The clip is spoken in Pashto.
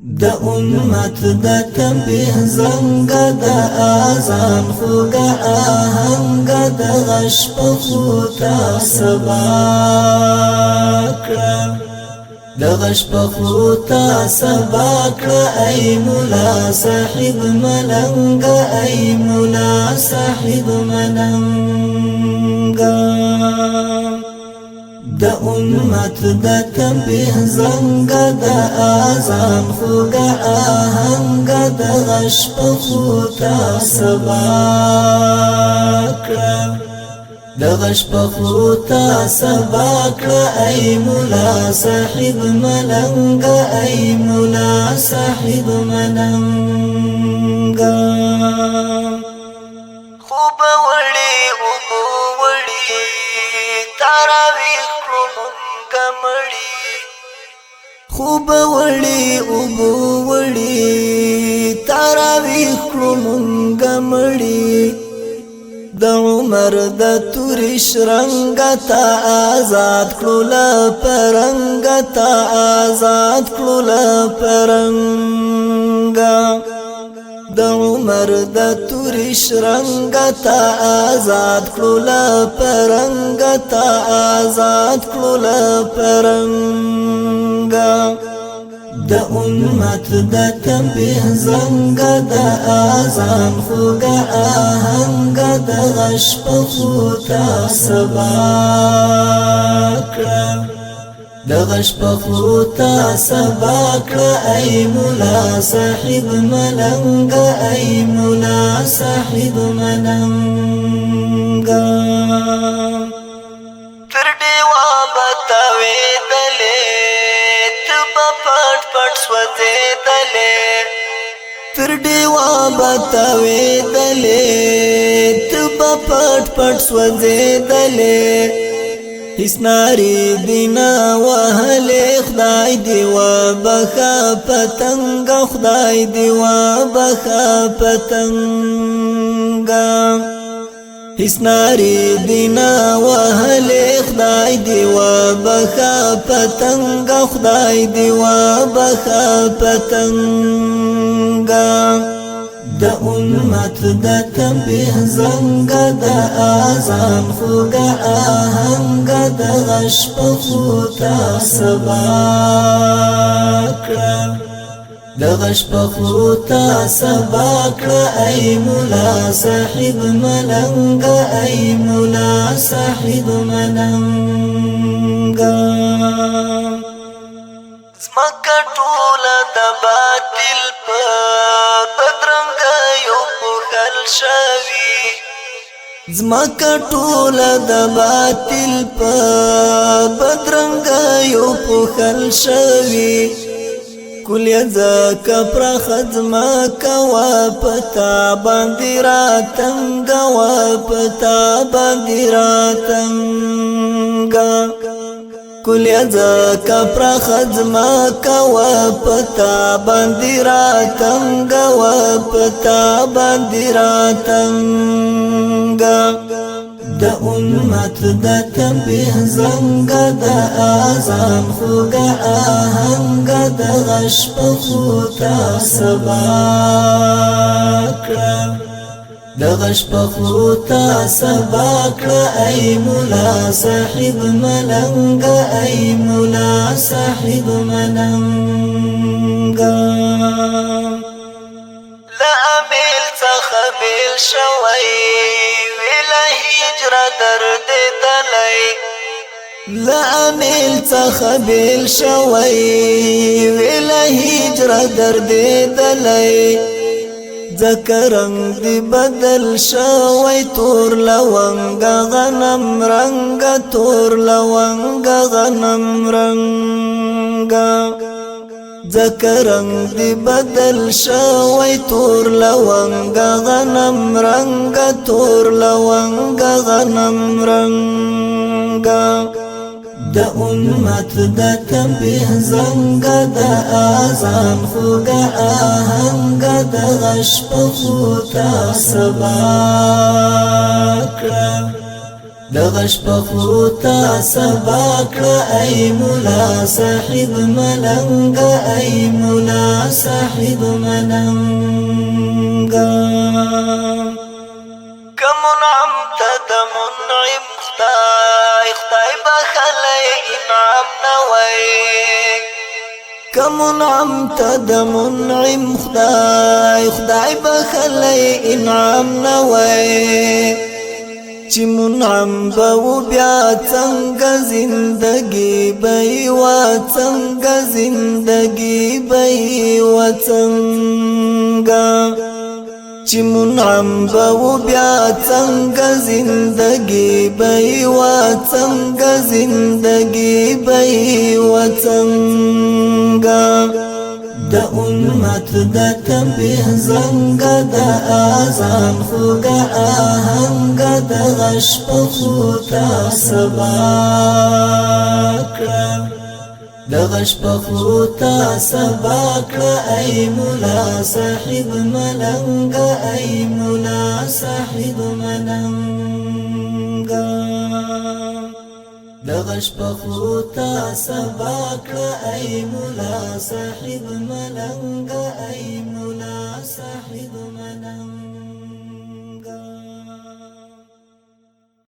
د امت د تنبیه زنګ د اذان خوږه آهنګ د غش په خوتا سبا کړه د غش په خوتا سبا کړه ای مولا صاحب ملنګ ای مولا صاحب ملنګ د امت د تنبیه زنګ د اذان خوږه آهنګ د غش په خوتا سبا کړه د غش په خوتا سبا کړه ای مولا صاحب ملنګ ای مولا صاحب ملنګ خوب وړي اوبو وړي تاراویح کمړی خوب وړي اوبو وړي تاراویح کړمږ مړی د عمر د تورش رنگ تا آزاد کړل پرنګ تا آزاد کړل پرنګ د عمر د تورش رنگ تا آزاد کړل پرنګ تا آزاد کړل پرنګ د امت د تنبیه زنګ د اذان خوږه آهنګ د غش په خوتا سبا کړه د غش په خوتا سبا کړه ای مولا صاحب ملنګ ای مولا صاحب ملنګ تر دیوا بتاوي دلې تب پټ پټ سوځې دلې تر دیوا بتاوي دلې تب پټ پټ سوځې دلې هیڅ ناری دینا وهلې خدای دی و بخا پتنګ خدای دی و بخا پتنګ هیڅ ناری دینا وهلې خدای دی و بخا پتنګ خدای دی و بخا پتنګ د امت د تنبیه زنګ د اذان خوږه آهنګ د غش په خوتا سبا کړه د غش په خوتا سبا کړه ای مولا صاحب ملنګ ای مولا صاحب ملنګ زمکه ټوله د باطل په شوی زمکه ټوله د باطل په بدرنګ یو پوښل شوی کلیه زکه پر خدمه کوا پتا باندې راتنګ وا پتا باندې راتنګ کلیه زکه پر خدمه کوا پتا باندې راتنګ وا پتا باندې راتنګ د امت د تنبیه زنګ د اذان خوږه آهنګ د غش په خوتا سبا کړه د غش په خوتا سبا کړه ای مولا صاحب ملنګ ای مولا صاحب ملنګ لا امیل څخه بیل شوی ویله هجر درد دلی لا امیل څخه بیل شوی ویله هجر درد دلی ذکرنګ دی بدل شوی تور لونګ غنم رنگ تور لونګ غنم رنگ ذکرنګ دی بدل شوی تور لونګ غنم رنگ تور لونګ غنم رنگ د امت د تنبیه زنګ د اذان خوږه آهنګ د غش په خوتا سبا کړه دغش پخوتا سبا کړه ای مولا صاحب ملنګ ای مولا صاحب ملنګ کمنعم تد منعم خدای بخلی انعام نوی کمنعم تد منعم خدای بخلی انعام نوی چی منعم بو بیا څنګه زندگی بی و څنګه زندگی بی و څنګه چی منعم بو بیا څنګه زندگی بی و څنګه زندگی بی و څنګه د امت د تنبیه زنګ د اذان خوږه آهنګ د غش په خوتا سبا کړه د غش په خوتا سبا کړه ای مولا صاحب ملنګ ای مولا صاحب ملنګ دغش پخوتا سبا کړه ای مولا صاحب ملنګ ای مولا